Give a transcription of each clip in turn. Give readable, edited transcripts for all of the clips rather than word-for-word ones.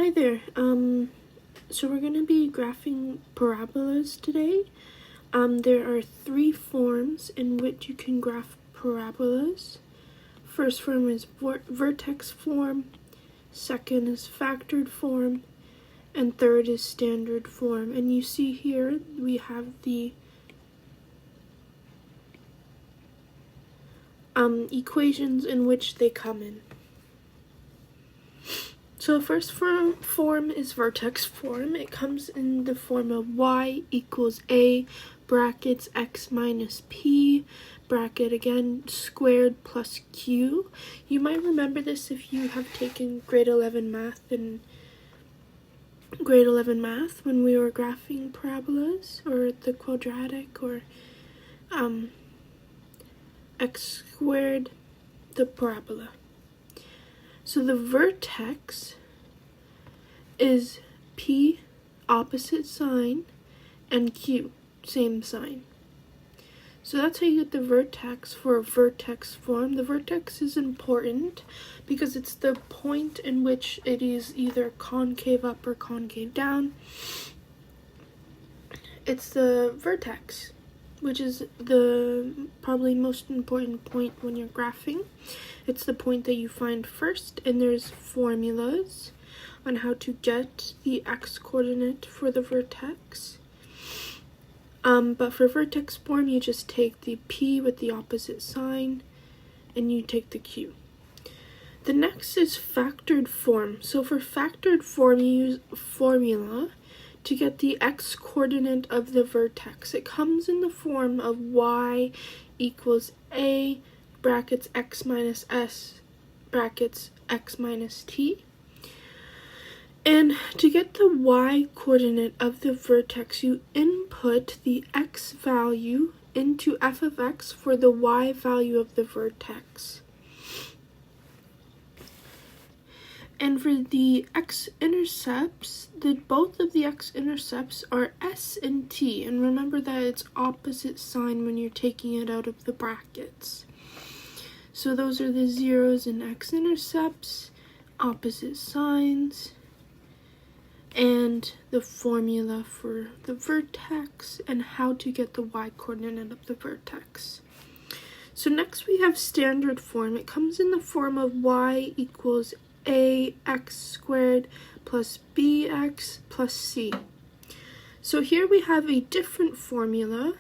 Hi there. So we're going to be graphing parabolas today. There are three forms in which you can graph parabolas. First form is vertex form, second is factored form, and third is standard form. And you see here we have the equations in which they come in. So the first form is vertex form. It comes in the form of y equals a brackets x minus p bracket again squared plus q. You might remember this if you have taken grade 11 math when we were graphing parabolas or the quadratic or x squared, the parabola. So the vertex is P, opposite sign, and Q, same sign. So that's how you get the vertex for a vertex form. The vertex is important because it's the point in which it is either concave up or concave down. It's the vertex, which is the probably most important point when you're graphing. It's the point that you find first, and there's formulas on how to get the x coordinate for the vertex. But for vertex form, you just take the P with the opposite sign, and you take the Q. The next is factored form. So for factored form, you use a formula to get the x coordinate of the vertex. It comes in the form of y equals a brackets x minus s brackets x minus t. And to get the y coordinate of the vertex, you input the x value into f of x for the y value of the vertex. And for the x-intercepts, both of the x-intercepts are s and t. And remember that it's opposite sign when you're taking it out of the brackets. So those are the zeros in x-intercepts, opposite signs, and the formula for the vertex and how to get the y-coordinate of the vertex. So next we have standard form. It comes in the form of y equals ax squared plus bx plus c. So here we have a different formula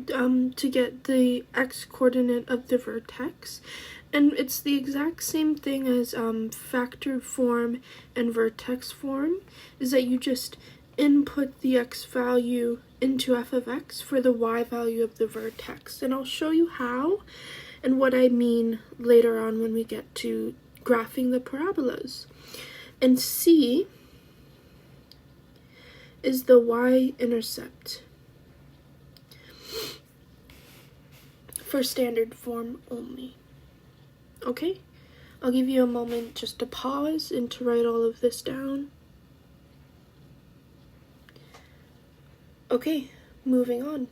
to get the x coordinate of the vertex, and it's the exact same thing as factored form and vertex form, is that you just input the x value into f of x for the y value of the vertex. And I'll show you how and what I mean later on when we get to graphing the parabolas. And C is the y-intercept for standard form only. Okay? I'll give you a moment just to pause and to write all of this down. Okay, moving on.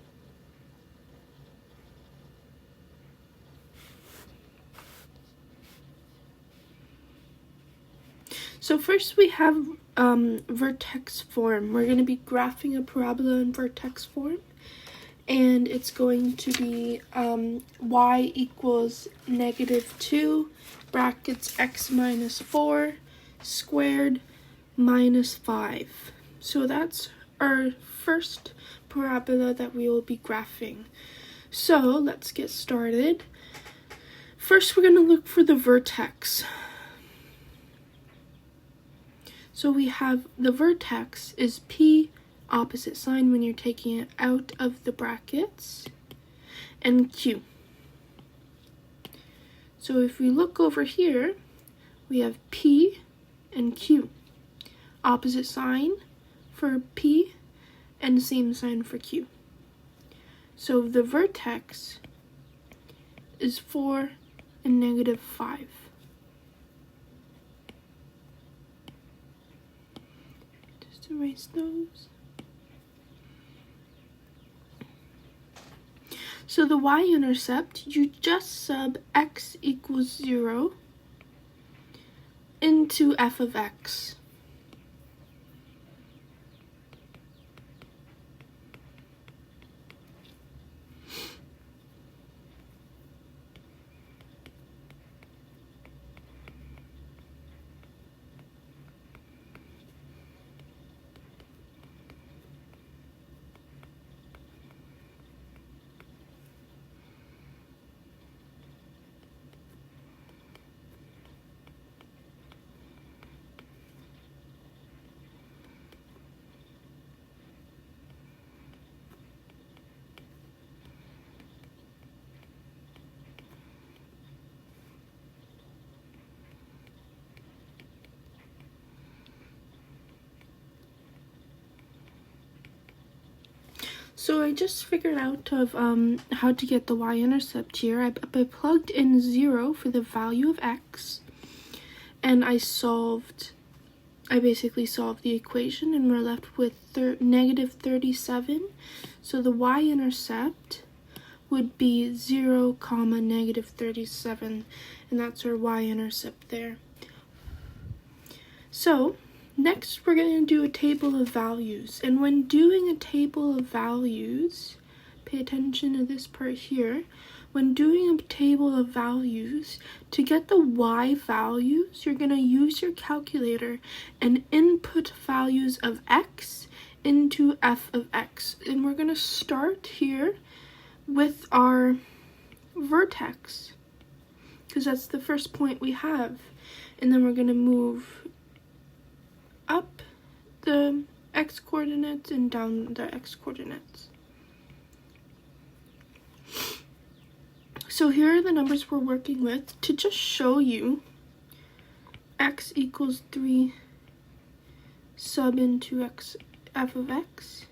So first we have vertex form. We're going to be graphing a parabola in vertex form, and it's going to be y equals -2 brackets x minus 4 squared minus 5. So that's our first parabola that we will be graphing. So let's get started. First we're going to look for the vertex. So we have the vertex is P, opposite sign when you're taking it out of the brackets, and Q. So if we look over here, we have P and Q. Opposite sign for P and same sign for Q. So the vertex is 4 and -5. Erase those. So the y-intercept, you just sub x equals 0 into f of x. So I just figured out of how to get the y-intercept here. I plugged in 0 for the value of x, and I basically solved the equation, and we're left with negative 37. So the y-intercept would be 0 comma negative 37, and that's our y-intercept there. So next, we're going to do a table of values. And when doing a table of values, pay attention to this part here. When doing a table of values, to get the y values, you're going to use your calculator and input values of x into f of x. And we're going to start here with our vertex, because that's the first point we have. And then we're going to move up the x coordinates and down the x coordinates. So here are the numbers we're working with. To just show you, x equals 3 sub into f of x.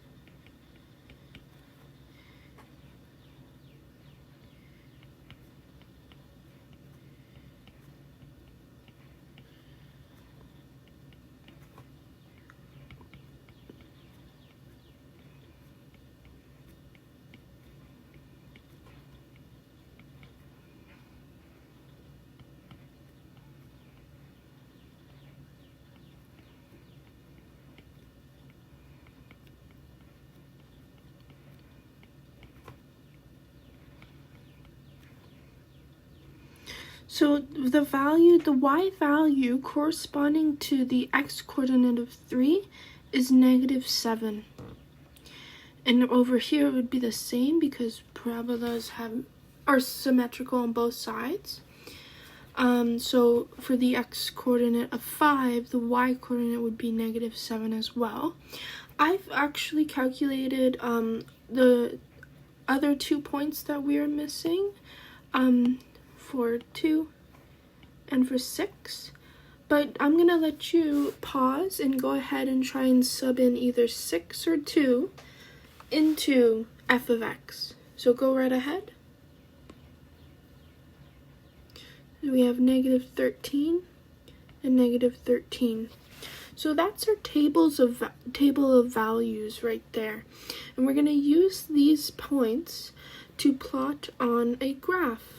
So the y value corresponding to the x coordinate of 3 is negative 7. And over here it would be the same because parabolas are symmetrical on both sides. So for the x coordinate of 5, the y coordinate would be negative 7 as well. I've actually calculated the other 2 points that we are missing. For 2 and for 6, but I'm gonna let you pause and go ahead and try and sub in either 6 or 2 into f of x. So go right ahead. We have negative 13 and negative 13. So that's our table of values right there. And we're gonna use these points to plot on a graph.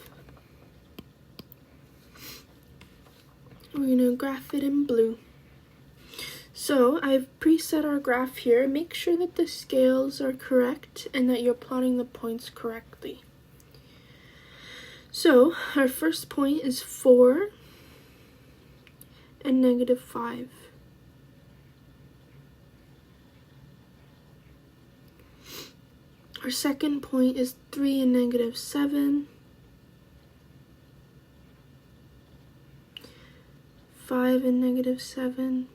We're going to graph it in blue. So I've preset our graph here. Make sure that the scales are correct and that you're plotting the points correctly. So our first point is 4 and negative 5. Our second point is 3 and negative 7. 5 and negative 7,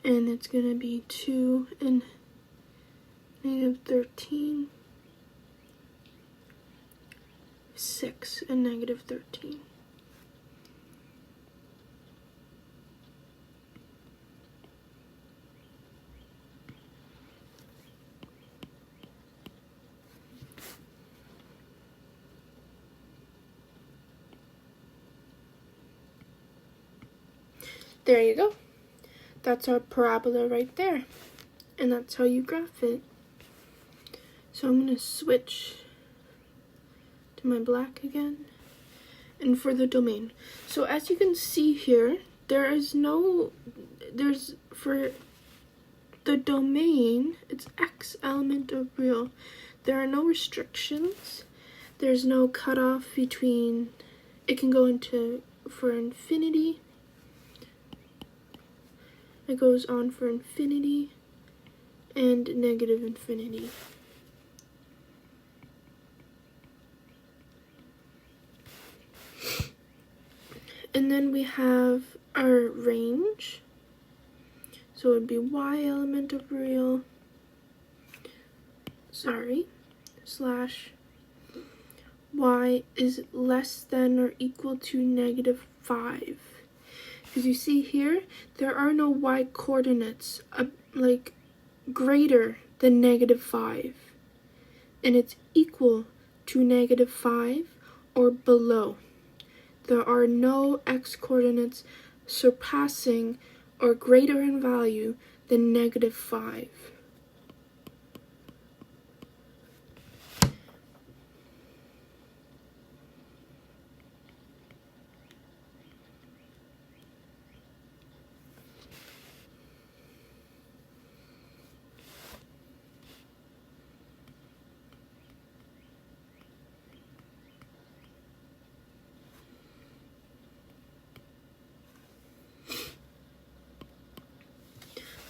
and it's going to be 2 and negative 13, 6 and negative 13. There you go. That's our parabola right there. And that's how you graph it. So I'm going to switch to my black again. and for the domain. So as you can see here, there's for the domain, it's X element of real. There are no restrictions. There's no cutoff between, it can go into for infinity. It goes on for infinity and negative infinity. And then we have our range. So it would be Y element of real, slash Y is less than or equal to -5. Because you see here, there are no Y coordinates like greater than -5. And it's equal to -5 or below. There are no X coordinates surpassing or greater in value than -5.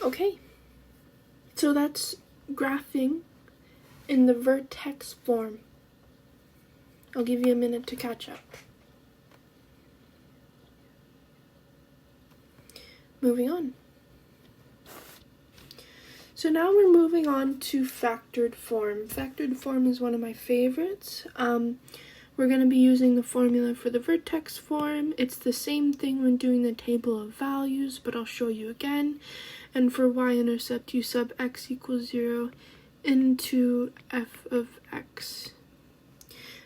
Okay, so that's graphing in the vertex form. I'll give you a minute to catch up. Moving on. So now we're moving on to factored form. Factored form is one of my favorites. We're going to be using the formula for the vertex form. It's the same thing when doing the table of values, but I'll show you again. And for y-intercept, you sub x equals 0 into f of x.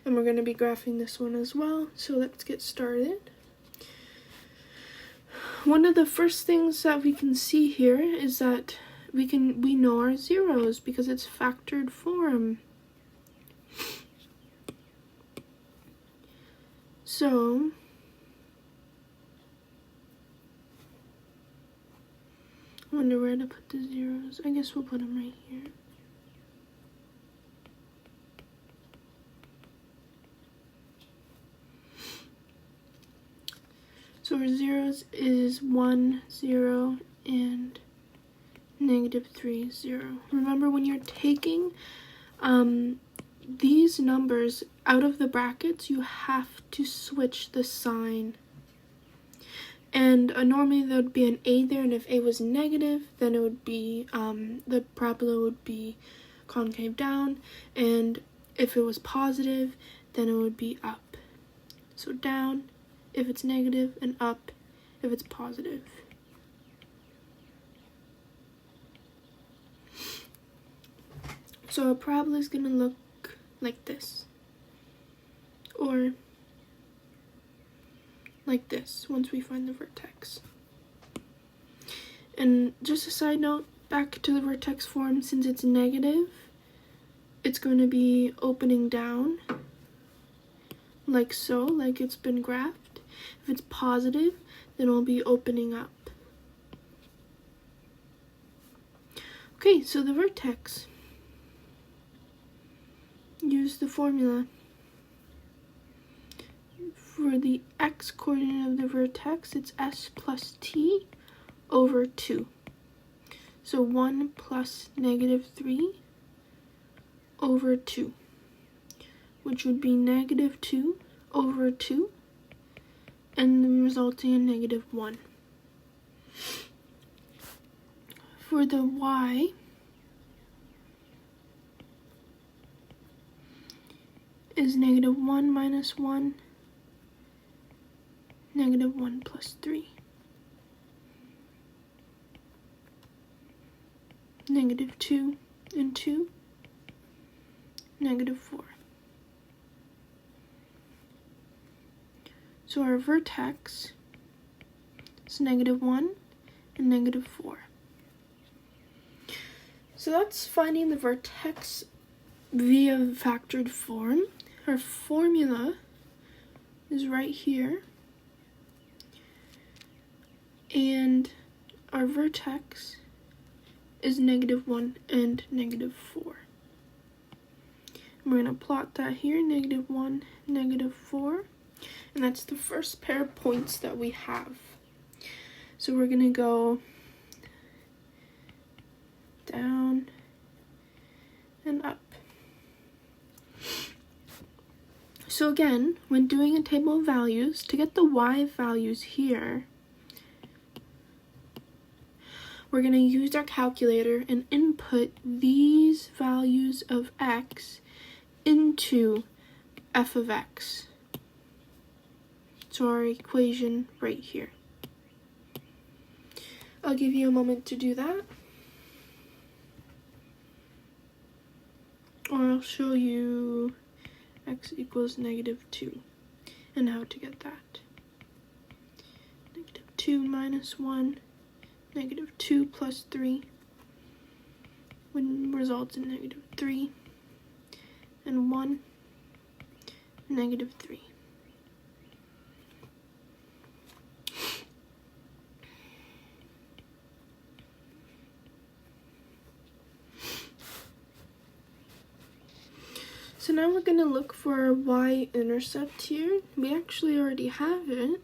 And we're going to be graphing this one as well, so let's get started. One of the first things that we can see here is that we know our zeros because it's factored form. So I wonder where to put the zeros. I guess we'll put them right here. So our zeros is 1, 0, and -3, 0. Remember, when you're taking these numbers out of the brackets, you have to switch the sign. And normally there would be an A there, and if A was negative, then it would be, the parabola would be concave down, and if it was positive, then it would be up. So down if it's negative, and up if it's positive. So a parabola is going to look like this, or like this once we find the vertex. And just a side note, back to the vertex form, since it's negative, it's going to be opening down like so, like it's been graphed. If it's positive, then it'll be opening up. Okay, so the vertex. Use the formula. For the x coordinate of the vertex, it's s plus t over 2. So 1 plus -3 over 2, which would be -2 over 2, and resulting in -1. For the y, is -1 minus 1, -1 plus 3, -2 and 2, -4. So our vertex is -1 and -4. So that's finding the vertex via factored form. Our formula is right here, and our vertex is -1 and -4. We're going to plot that here, -1, -4, and that's the first pair of points that we have. So we're going to go down and up. So again, when doing a table of values, to get the y values here, we're going to use our calculator and input these values of x into f of x. So our equation right here. I'll give you a moment to do that, or I'll show you x equals -2 and how to get that. -2 minus 1, -2 plus 3 results in -3, and 1, -3. So now we're going to look for our y-intercept here. We actually already have it.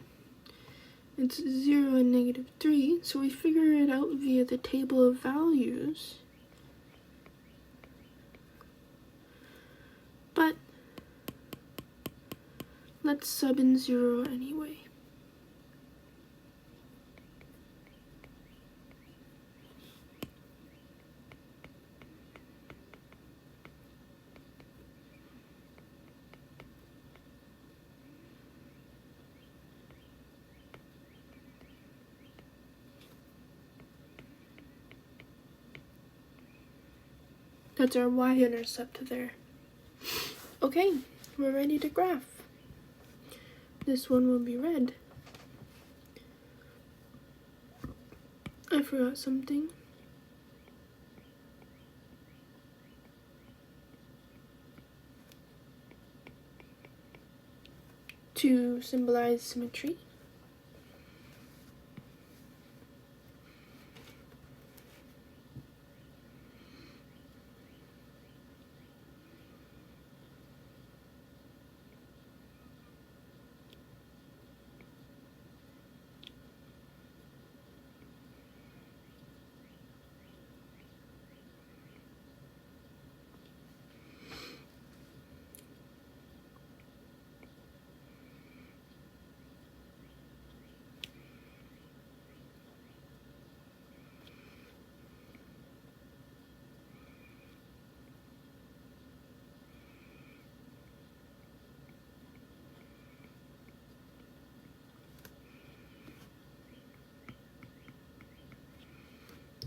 It's 0 and -3, so we figure it out via the table of values. But let's sub in 0 anyway. That's our y-intercept there. Okay, we're ready to graph. This one will be red. I forgot something. To symbolize symmetry.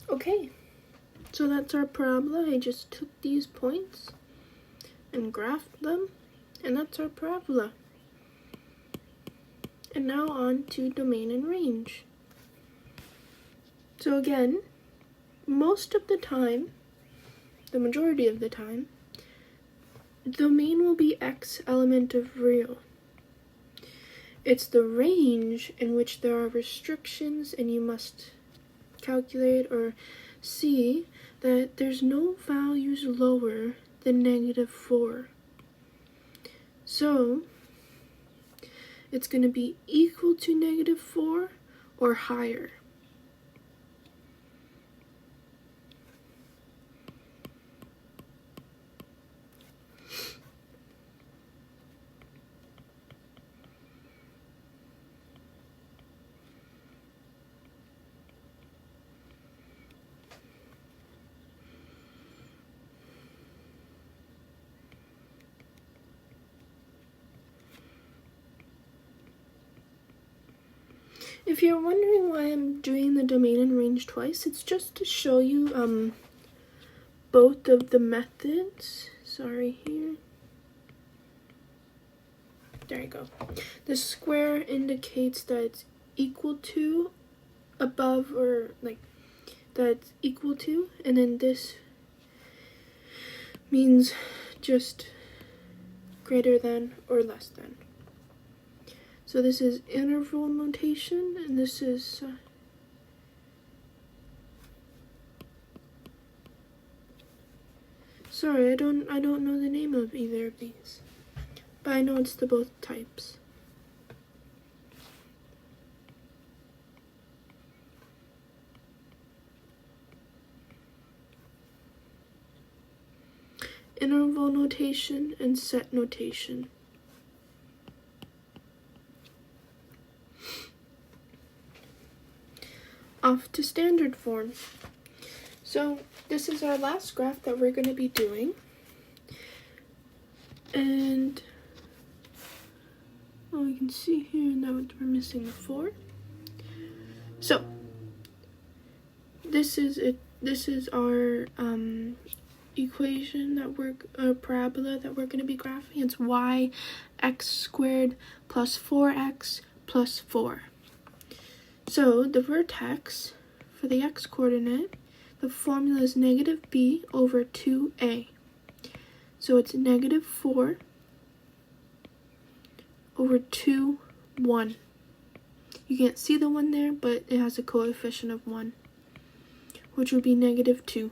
Okay, so that's our parabola. I just took these points and graphed them, and that's our parabola. And now on to domain and range. So again, most of the time, the majority of the time, domain will be x element of real. It's the range in which there are restrictions and you must calculate or see that there's no values lower than -4. So it's going to be equal to -4 or higher. If you're wondering why I'm doing the domain and range twice, it's just to show you both of the methods. Sorry, here. There you go. The square indicates that it's equal to, above, or like that it's equal to, and then this means just greater than or less than. So this is interval notation, and this is sorry, I don't know the name of either of these, but I know it's the both types. Interval notation and set notation. Off to standard form. So this is our last graph that we're going to be doing. And we can see here that we're missing the 4. So this is it. This is our equation that parabola that we're going to be graphing. It's y x squared plus 4x plus 4. So the vertex for the x coordinate, the formula is negative b over 2a. So it's negative 4 over 2, 1. You can't see the 1 there, but it has a coefficient of 1, which would be negative 2.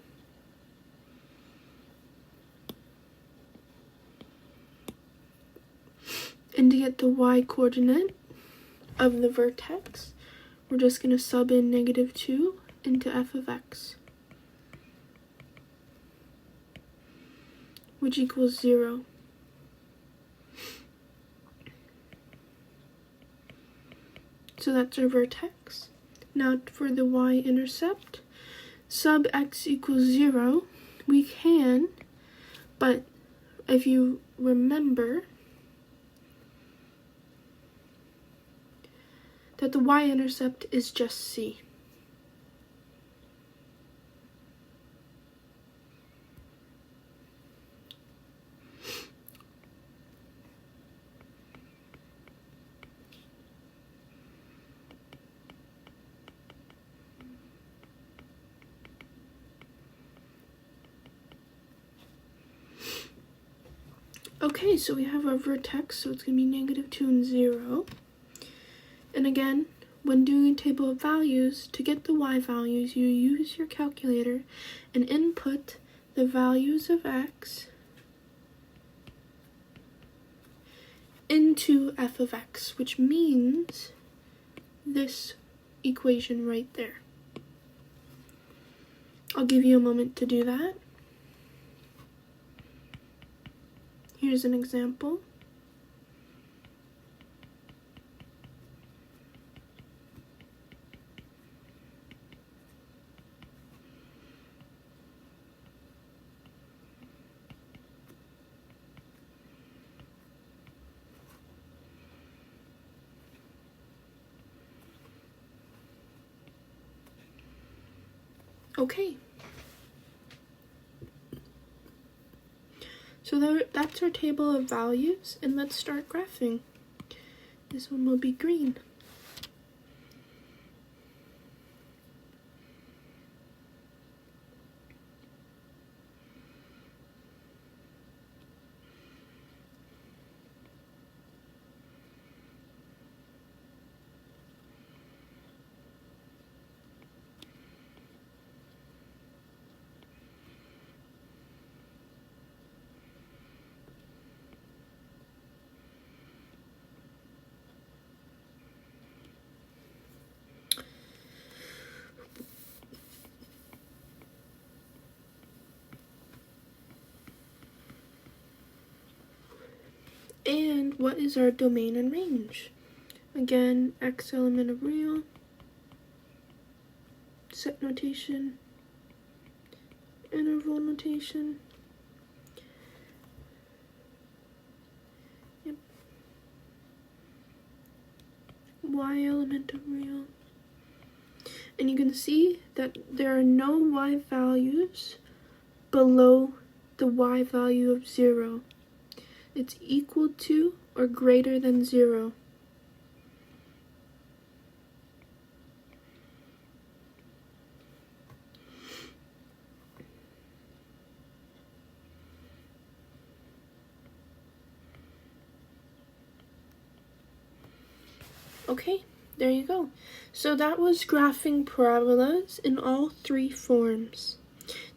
And to get the y coordinate of the vertex, we're just going to sub in negative 2 into f of x, which equals 0. So that's our vertex. Now for the y-intercept, sub x equals 0, we can, but if you remember that the y-intercept is just c. Okay, so we have our vertex, so it's going to be negative 2 and 0. And again, when doing a table of values, to get the y values, you use your calculator and input the values of x into f of x, which means this equation right there. I'll give you a moment to do that. Here's an example. Okay. So that's our table of values, and let's start graphing. This one will be green. And what is our domain and range? Again, x element of real, set notation, interval notation. Yep. Y element of real. And you can see that there are no y values below the y value of 0. It's equal to or greater than 0. Okay, there you go. So that was graphing parabolas in all 3 forms.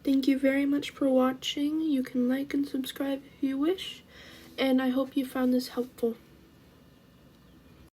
Thank you very much for watching. You can like and subscribe if you wish, and I hope you found this helpful.